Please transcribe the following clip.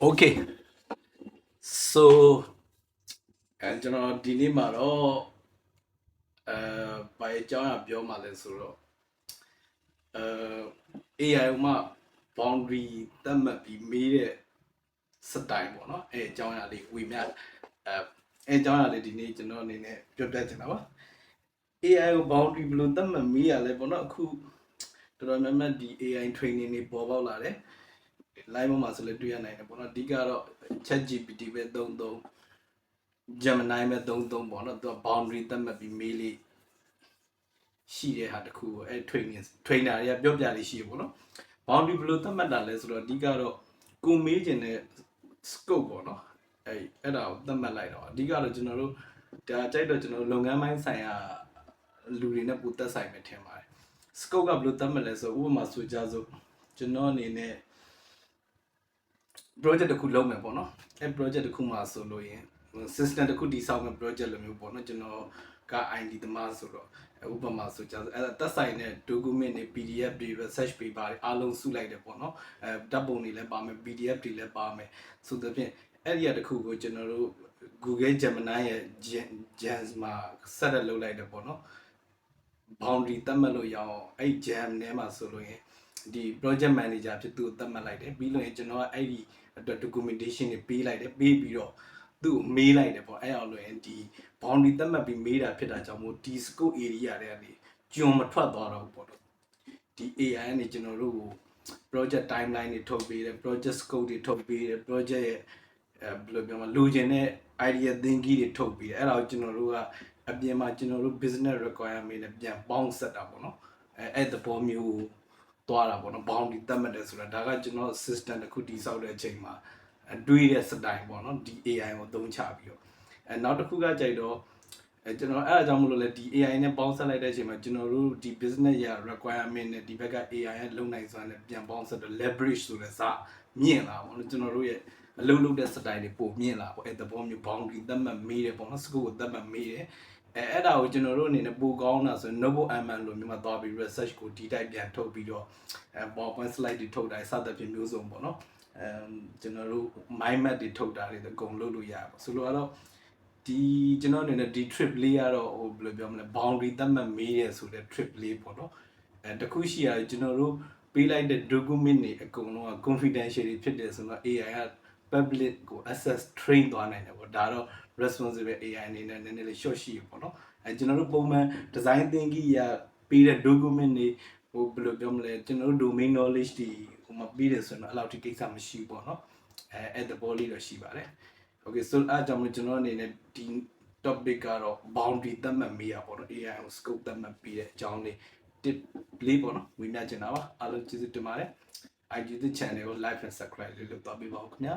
Okay so ကျွန်တော်ဒီနေ့မှာတော့ဘာအကြောင်းအရာပြောမှလဲဆိုတော့AI မှာ boundary သတ်မှတ်ပြီးမေးတဲ့စတိုင်ပေါ့နော်အဲအကြောင်းအရာလေးဝေမျှအဲအကြောင်းအရာလေးဒီနေ့ကျွန်တော်အနေနဲ့ပြောပြချင်တာပါ AI ကို boundary ဘယ်လိုသတ်မှတ်မေးရလဲပေါ့နော်အခုတော်တော်များများဒီ AI training တွေပေါ်ပေါက်လာတယ် live မှာဆိုလည်းတွေ့ရနိုင်တယ်ပေါ့နော်အဓိကတော့ ChatGPT ပဲသုံး Gemini ပဲသုံးပေါ့နော်သူက boundary သတ်မှတ်ပြီးမေးလေးရှိတဲ့ဟာတခုကိုအဲ trainer တွေကပြောပြလေးရှိရပေါ့နော် boundary ဘယ်လိုသတ်မှတ်တာလဲဆိုတော့အဓိကတော့ကိုမေးခြင်းတဲ့ scope ပေါ့နော်အဲ့ဒါကိုသတ်မှတ်လိုက်တော့အဓိကတော့ကျွန်တော်တို့ဒါကြိုက်တော့ကျွန်တော်လုပ်ငန်းပိုင်းဆိုင်ရာလူတွေနဲ့ပိုသက်ဆိုင်မယ်ထင်ပါတယ် scope ကဘယ်လိုသတ်မှတ်လဲဆိုဥပမာဆိုကြစို့ကျွန်တော်အနေနဲ့ project တစ်ခုလုပ်မယ်ပေါ့နော်အဲ project တစ်ခုမှာဆိုလို့ရင် system တစ်ခုတည်ဆောက်မယ် project လိုမျိုးပေါ့နော်ကျွန်တော်က ID သမားဆိုတော့ဥပမာဆိုကြဆိုအဲသက်ဆိုင်တဲ့ document တွေ PDF တွေ research paper တွေအားလုံးစုလိုက်တယ်ပေါ့နော်ဓာတ်ပုံတွေလည်းပါမယ် PDF တွေလည်းပါမယ်ဆိုတဲ့ဖြင့်အဲ့ဒီအတစ်ခုကိုကျွန်တော်တို့ Google Gemini ရဲ့ Gen မှာ set up လုပ်လိုက်တယ်ပေါ့နော် boundary သတ်မှတ်လို့ရအောင်အဲ့ Gen ထဲမှာဆိုလို့ရင်ဒီ project manager ဖြစ်သူ့ကိုသတ်မှတ်လိုက်တယ်ပြီးလို့ရင်ကျွန်တော်ကအဲ့ဒီအတွက် documentation တွေပေးလိုက်တယ်ပေးပြီးတော့သူ့ကိုမေးလိုက်တယ်ပေါ့အဲ့အောင်လို့ရင်ဒီ boundary သတ်မှတ်ပြီးမေးတာဖြစ်တာကြောင့်မို့ဒီ scope area တွေကနေကျွံမထွက်သွားတော့ဘူးပေါ့ဒီ AI ကနေကျွန်တော်တို့ကို project timeline တွေထုတ်ပေးတယ် project scope တွေထုတ်ပေးတယ် project ရဲ့ဘယ်လိုပြောမလဲလိုချင်တဲ့ idea thinking တွေထုတ်ပေးတယ်အဲ့ဒါကိုကျွန်တော်တို့ကအပြင်မှာကျွန်တော်တို့ business requirement နဲ့ပြန်ပေါင်းဆက်တာပေါ့နော်အဲ့သဘောမျိုးသွားတာပေါ့နော် boundary သတ်မှတ်တယ်ဆိုတာဒါကကျွန်တော် system တစ်ခုတည်ဆောက်တဲ့အချိန်မှာတွေးတဲ့စတိုင်ပေါ့နော်ဒီ AI ကိုသုံးချပြီးတော့နောက်တစ်ခုကကြိုက်တော့ကျွန်တော်အဲ့အကြောင်းမလို့လဲဒီ AI နဲ့ပေါင်းဆက်လိုက်တဲ့အချိန်မှာကျွန်တော်တို့ဒီ business ရ requirement နဲ့ဒီဘက်က AI ရဲ့လုံနိုင်စွမ်းနဲ့ပြန်ပေါင်းဆက်တော့ leverage ဆိုတဲ့စာမြင့်လာပေါ့နော်ကျွန်တော်တို့ရဲ့အလုပ်လုပ်တဲ့စတိုင်တွေပိုမြင့်လာပေါ့အဲ့သဘောမျိုး boundary သတ်မှတ်မေးတယ်ပေါ့နော် scope ကိုသတ်မှတ်မေးတယ်အဲ့ဒါကိုကျွန်တော်တို့အနေနဲ့ပိုကောင်းတာဆိုရင် notebook ML လိုမျိုးမှာသွားပြီး research ကိုဒီတိုက်ပြန်ထုတ်ပြီးတော့ PowerPoint slide တွေထုတ်တာစသဖြင့်မျိုးစုံပေါ့နော်ကျွန်တော်တို့ mind map တွေထုတ်တာတွေအကုန်လုပ်လို့ရပါဆိုလိုတော့ဒီကျွန်တော်အနေနဲ့ဒီ trip လေးကတော့ဟိုဘယ်လိုပြောမလဲ boundary သတ်မှတ်မေးရဆိုတဲ့ trip လေးပေါ့နော်တခုရှိရတယ်ကျွန်တော်တို့ပေးလိုက်တဲ့ document တွေအကုန်လုံးက confidential တွေဖြစ်တယ်ဆိုတော့ AI က public ကို access train သွားနိုင်တယ်ပေါ့ဒါတော့ responsible AI အနေနဲ့နည်းနည်းလေး short ရှိရပေါ့နော်ကျွန်တော်တို့ပုံမှန် design thinking ရပေးတဲ့ document တွေဟိုဘယ်လိုပြောမလဲကျွန်တော်တို့ domain knowledge တွေဟိုမှာပြီးတယ်ဆိုတော့အဲ့လောက်ထိကိစ္စမရှိဘူးပေါ့နော်အဲ့the ball လေးတော့ရှိပါတယ် okay so အားကြောင့်ကျွန်တော်အနေနဲ့ဒီ topic ကတော့ boundary သတ်မှတ်မေးရပေါ့နော် AI ကို scope သတ်မှတ်ပြီးတဲ့အကြောင်းလေး tip လေးပေါ့နော်ဝေမျှချင်တာပါအားလုံးကျေးဇူးတင်ပါတယ် IG channel ကို like and subscribe လုပ်တော့ပေးပါဦးခင်ဗျာ